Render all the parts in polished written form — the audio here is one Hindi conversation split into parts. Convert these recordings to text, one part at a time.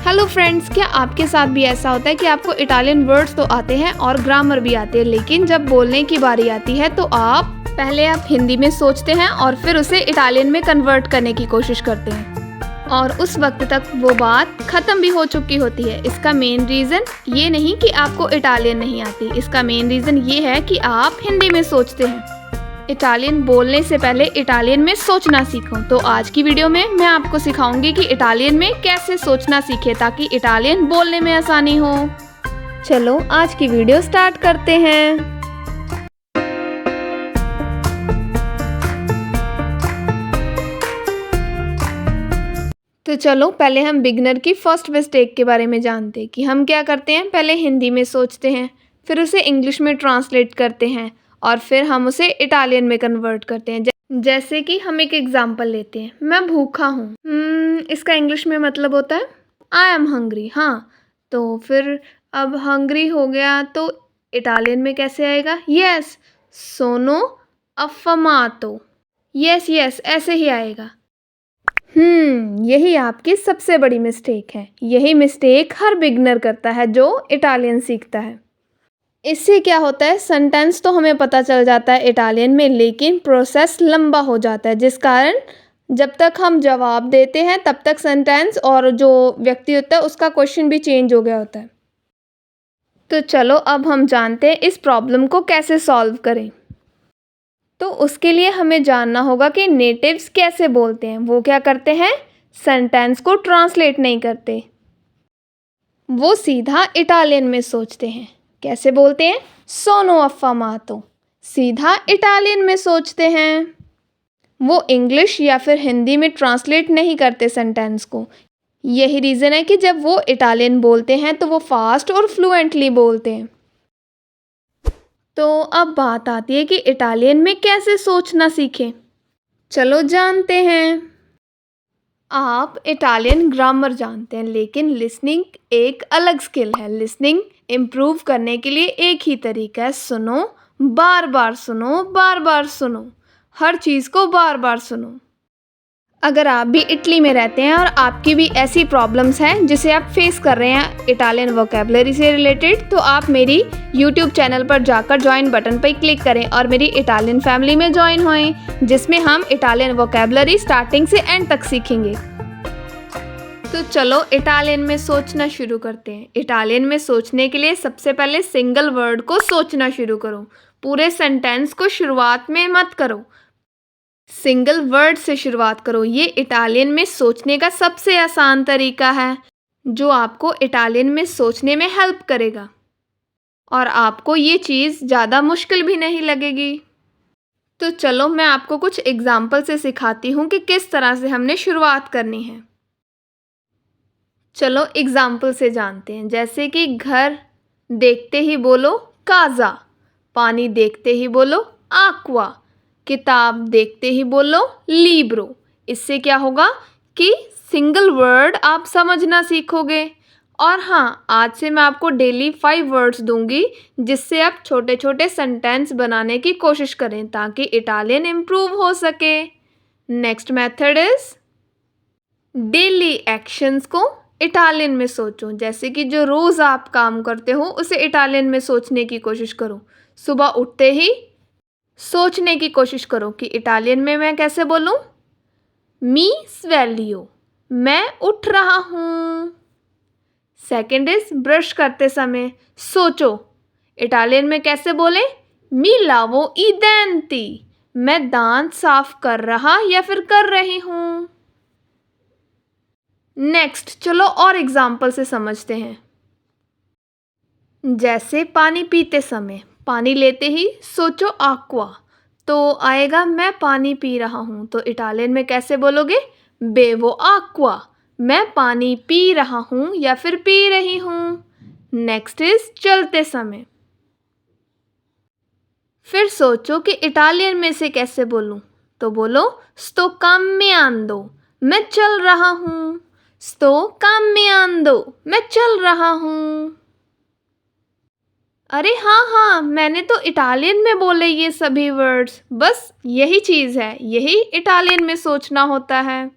हेलो फ्रेंड्स, क्या आपके साथ भी ऐसा होता है कि आपको इटालियन वर्ड्स तो आते हैं और ग्रामर भी आते हैं, लेकिन जब बोलने की बारी आती है तो आप हिंदी में सोचते हैं और फिर उसे इटालियन में कन्वर्ट करने की कोशिश करते हैं और उस वक्त तक वो बात ख़त्म भी हो चुकी होती है। इसका मेन रीज़न ये नहीं कि आपको इटालियन नहीं आती, इसका मेन रीज़न ये है कि आप हिंदी में सोचते हैं। इटालियन बोलने से पहले इटालियन में सोचना सीखो। तो आज की वीडियो में मैं आपको सिखाऊंगी कि इटालियन में कैसे सोचना सीखे ताकि इटालियन बोलने में आसानी हो। चलो आज की वीडियो स्टार्ट करते हैं। तो चलो पहले हम बिगनर की फर्स्ट मिस्टेक के बारे में जानते हैं कि हम क्या करते हैं। पहले हिंदी में सोचते हैं, फिर उसे इंग्लिश में ट्रांसलेट करते हैं और फिर हम उसे इटालियन में कन्वर्ट करते हैं। जैसे कि हम एक एग्जांपल लेते हैं, मैं भूखा हूँ। इसका इंग्लिश में मतलब होता है आई एम हंग्री। हाँ, तो फिर अब हंग्री हो गया तो इटालियन में कैसे आएगा? यस, सोनो अफमातो। यस यस, ऐसे ही आएगा। यही आपकी सबसे बड़ी मिस्टेक है। यही मिस्टेक हर बिगनर करता है जो इटालियन सीखता है। इससे क्या होता है, सेंटेंस तो हमें पता चल जाता है इटालियन में, लेकिन प्रोसेस लंबा हो जाता है, जिस कारण जब तक हम जवाब देते हैं तब तक सेंटेंस और जो व्यक्ति होता है उसका क्वेश्चन भी चेंज हो गया होता है। तो चलो अब हम जानते हैं इस प्रॉब्लम को कैसे सॉल्व करें। तो उसके लिए हमें जानना होगा कि नेटिव्स कैसे बोलते हैं। वो क्या करते हैं, सेंटेंस को ट्रांसलेट नहीं करते, वो सीधा इटालियन में सोचते हैं। कैसे बोलते हैं? सोनो अफमातो, सीधा इटालियन में सोचते हैं। वो इंग्लिश या फिर हिंदी में ट्रांसलेट नहीं करते सेंटेंस को। यही रीज़न है कि जब वो इटालियन बोलते हैं तो वो फास्ट और फ्लुएंटली बोलते हैं। तो अब बात आती है कि इटालियन में कैसे सोचना सीखें। चलो जानते हैं। आप इटालियन ग्रामर जानते हैं, लेकिन लिसनिंग एक अलग स्किल है। लिसनिंग इम्प्रूव करने के लिए एक ही तरीका है, सुनो, बार बार सुनो, बार बार सुनो, हर चीज़ को बार बार सुनो। अगर आप भी इटली में रहते हैं और आपकी भी ऐसी प्रॉब्लम्स हैं जिसे आप फेस कर रहे हैं इटालियन वोकैबुलरी से रिलेटेड, तो आप मेरी यूट्यूब चैनल पर जाकर ज्वाइन बटन पर क्लिक करें और मेरी इटालियन फैमिली में ज्वाइन होएं, जिसमें हम इटालियन वोकैबुलरी स्टार्टिंग से एंड तक सीखेंगे। तो चलो इटालियन में सोचना शुरू करते हैं। इटालियन में सोचने के लिए सबसे पहले सिंगल वर्ड को सोचना शुरू करो, पूरे सेंटेंस को शुरुआत में मत करो, सिंगल वर्ड से शुरुआत करो। ये इटालियन में सोचने का सबसे आसान तरीका है जो आपको इटालियन में सोचने में हेल्प करेगा और आपको ये चीज़ ज़्यादा मुश्किल भी नहीं लगेगी। तो चलो मैं आपको कुछ एग्जाम्पल से सिखाती हूँ कि किस तरह से हमने शुरुआत करनी है। चलो एग्जाम्पल से जानते हैं। जैसे कि घर देखते ही बोलो काज़ा, पानी देखते ही बोलो आक्वा, किताब देखते ही बोलो लिब्रो। इससे क्या होगा कि सिंगल वर्ड आप समझना सीखोगे। और हाँ, आज से मैं आपको डेली 5 वर्ड्स दूंगी जिससे आप छोटे छोटे सेंटेंस बनाने की कोशिश करें ताकि इटालियन इम्प्रूव हो सके। Next method is daily actions को इटालियन में सोचो। जैसे कि जो रोज़ आप काम करते हो उसे इटालियन में सोचने की कोशिश करो। सुबह उठते ही सोचने की कोशिश करो कि इटालियन में मैं कैसे बोलूं। मी स्वेलियो, मैं उठ रहा हूँ। सेकंड इज ब्रश करते समय सोचो, इटालियन में कैसे बोलें? मी लावो ई डेंटी, मैं दांत साफ कर रहा या फिर कर रही हूँ। नेक्स्ट चलो और एग्जाम्पल से समझते हैं। जैसे पानी पीते समय, पानी लेते ही सोचो आक्वा, तो आएगा मैं पानी पी रहा हूँ। तो इटालियन में कैसे बोलोगे? बेवो आक्वा, मैं पानी पी रहा हूँ या फिर पी रही हूँ। नेक्स्ट इज चलते समय, फिर सोचो कि इटालियन में से कैसे बोलूँ। तो बोलो sto camminando, मैं चल रहा हूँ। sto camminando, मैं चल रहा हूँ। अरे हाँ हाँ, मैंने तो इटालियन में बोले ये सभी वर्ड्स। बस यही चीज़ है, यही इटालियन में सोचना होता है।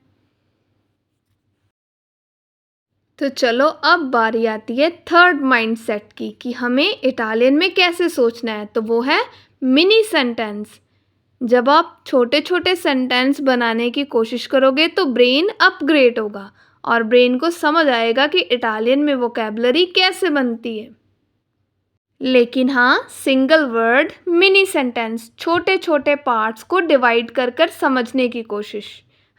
तो चलो अब बारी आती है थर्ड माइंडसेट की कि हमें इटालियन में कैसे सोचना है। तो वो है मिनी सेंटेंस। जब आप छोटे छोटे सेंटेंस बनाने की कोशिश करोगे तो ब्रेन अपग्रेड होगा और ब्रेन को समझ आएगा कि इटालियन में वोकैबुलरी कैसे बनती है। लेकिन हाँ, सिंगल वर्ड मिनी सेंटेंस, छोटे छोटे पार्ट्स को डिवाइड कर कर समझने की कोशिश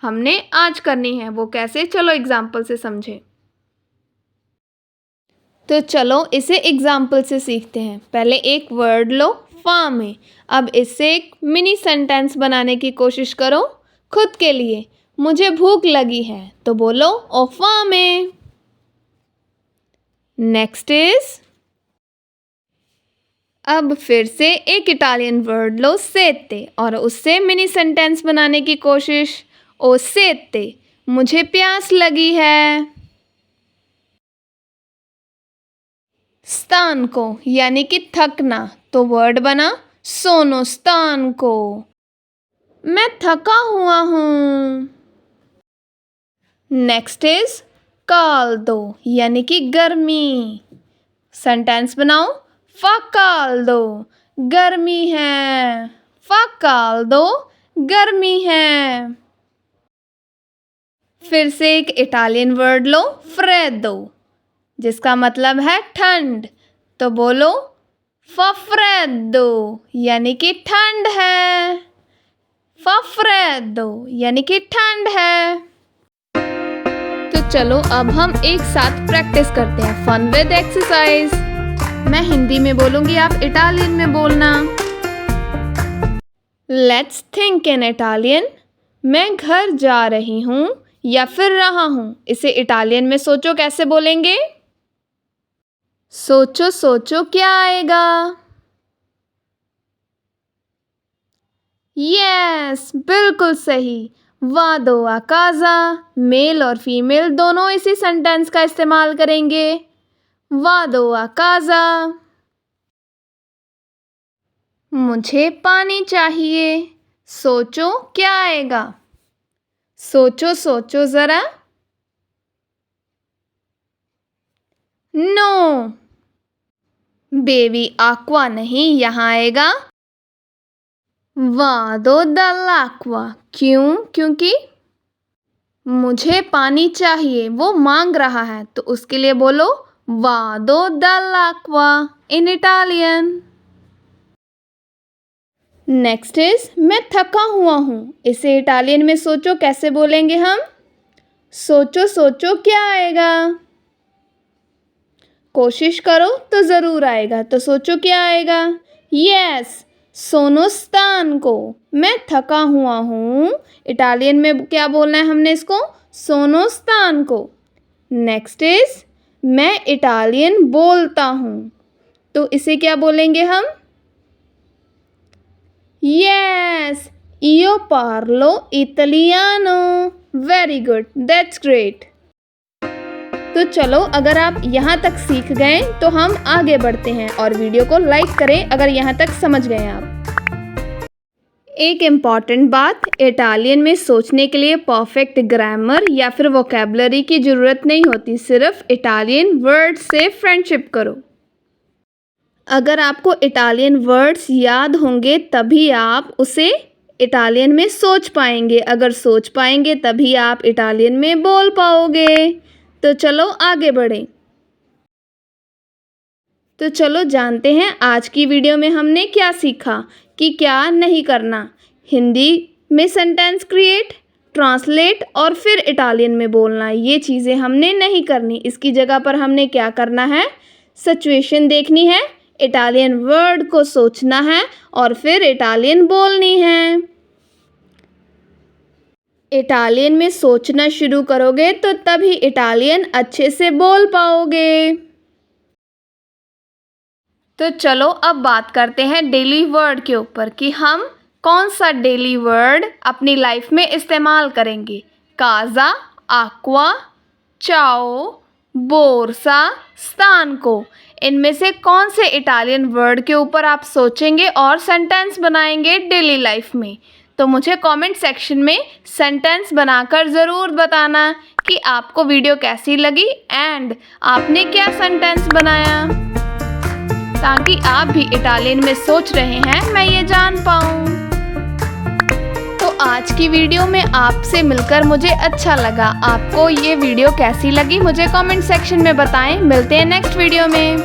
हमने आज करनी है। वो कैसे, चलो एग्जाम्पल से समझें। तो चलो इसे एग्जाम्पल से सीखते हैं। पहले एक वर्ड लो, फार्म है। अब इससे एक मिनी सेंटेंस बनाने की कोशिश करो खुद के लिए। मुझे भूख लगी है, तो बोलो ओ फामे। नेक्स्ट इज, अब फिर से एक इटालियन वर्ड लो, सेते, और उससे मिनी सेंटेंस बनाने की कोशिश। ओ सेते, मुझे प्यास लगी है। स्थान को यानी कि थकना, तो वर्ड बना सोनो स्थान को, मैं थका हुआ हूँ। नेक्स्ट इज काल्दो यानी कि गर्मी। सेंटेंस बनाओ, फा काल्दो, गर्मी है। फा काल्दो, गर्मी है। फिर से एक इटालियन वर्ड लो, फ्रेदो, जिसका मतलब है ठंड, तो बोलो फफ्रेदो यानी कि ठंड है। फफ्रेदो यानी कि ठंड है। तो चलो अब हम एक साथ प्रैक्टिस करते हैं फन विद एक्सरसाइज। मैं हिंदी में बोलूंगी, आप इटालियन में बोलना। Let's think in Italian. मैं घर जा रही हूँ या फिर रहा हूँ, इसे इटालियन में सोचो कैसे बोलेंगे। सोचो सोचो क्या आएगा। यस, बिल्कुल सही। वादो आ काज़ा, मेल और फीमेल दोनों इसी सेंटेंस का इस्तेमाल करेंगे। वादो आ काज़ा। मुझे पानी चाहिए, सोचो क्या आएगा। सोचो सोचो ज़रा। नो, बेबी आक्वा नहीं, यहाँ आएगा वादो दल्लाक्वा। क्यों? क्योंकि मुझे पानी चाहिए, वो मांग रहा है, तो उसके लिए बोलो वादो दल्लाक्वा इन इटालियन। नेक्स्ट इज मैं थका हुआ हूँ, इसे इटालियन में सोचो कैसे बोलेंगे हम। सोचो सोचो क्या आएगा। कोशिश करो तो ज़रूर आएगा, तो सोचो क्या आएगा। यस, सोनो स्थान को, मैं थका हुआ हूँ। इटालियन में क्या बोलना है हमने इसको, सोनो स्थान को। नेक्स्ट इज मैं इटालियन बोलता हूँ, तो इसे क्या बोलेंगे हम। यस, इयो पार्लो इटालियानो। Very good, that's great. तो चलो, अगर आप यहाँ तक सीख गए तो हम आगे बढ़ते हैं और वीडियो को लाइक करें अगर यहाँ तक समझ गए आप। एक इम्पॉर्टेंट बात, इटालियन में सोचने के लिए परफेक्ट ग्रामर या फिर वोकैबुलरी की ज़रूरत नहीं होती, सिर्फ इटालियन वर्ड से फ्रेंडशिप करो। अगर आपको इटालियन वर्ड्स याद होंगे तभी आप उसे इटालियन में सोच पाएंगे, अगर सोच पाएंगे तभी आप इटालियन में बोल पाओगे। तो चलो आगे बढ़ें। तो चलो जानते हैं आज की वीडियो में हमने क्या सीखा कि क्या नहीं करना। हिंदी में सेंटेंस क्रिएट, ट्रांसलेट और फिर इटालियन में बोलना, ये चीज़ें हमने नहीं करनी। इसकी जगह पर हमने क्या करना है, सिचुएशन देखनी है, इटालियन वर्ड को सोचना है और फिर इटालियन बोलनी है। इटालियन में सोचना शुरू करोगे तो तभी इटालियन अच्छे से बोल पाओगे। तो चलो अब बात करते हैं डेली वर्ड के ऊपर कि हम कौन सा डेली वर्ड अपनी लाइफ में इस्तेमाल करेंगे। काज़ा, आक्वा, चाओ, बोर्सा, स्थान को, इनमें से कौन से इटालियन वर्ड के ऊपर आप सोचेंगे और सेंटेंस बनाएंगे डेली लाइफ में। तो मुझे कमेंट सेक्शन में सेंटेंस बनाकर ज़रूर बताना कि आपको वीडियो कैसी लगी एंड आपने क्या सेंटेंस बनाया, ताकि आप भी इटालियन में सोच रहे हैं मैं ये जान पाऊँ। तो आज की वीडियो में आपसे मिलकर मुझे अच्छा लगा। आपको ये वीडियो कैसी लगी मुझे कमेंट सेक्शन में बताएं। मिलते हैं नेक्स्ट वीडियो में।